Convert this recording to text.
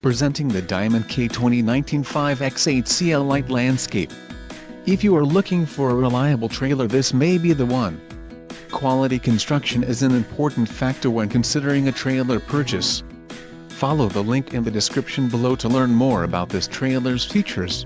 Presenting the Diamond K 2019 5x8 Lite Landscape. If you are looking for a reliable trailer, this may be the one. Quality construction is an important factor when considering a trailer purchase. Follow the link in the description below to learn more about this trailer's features.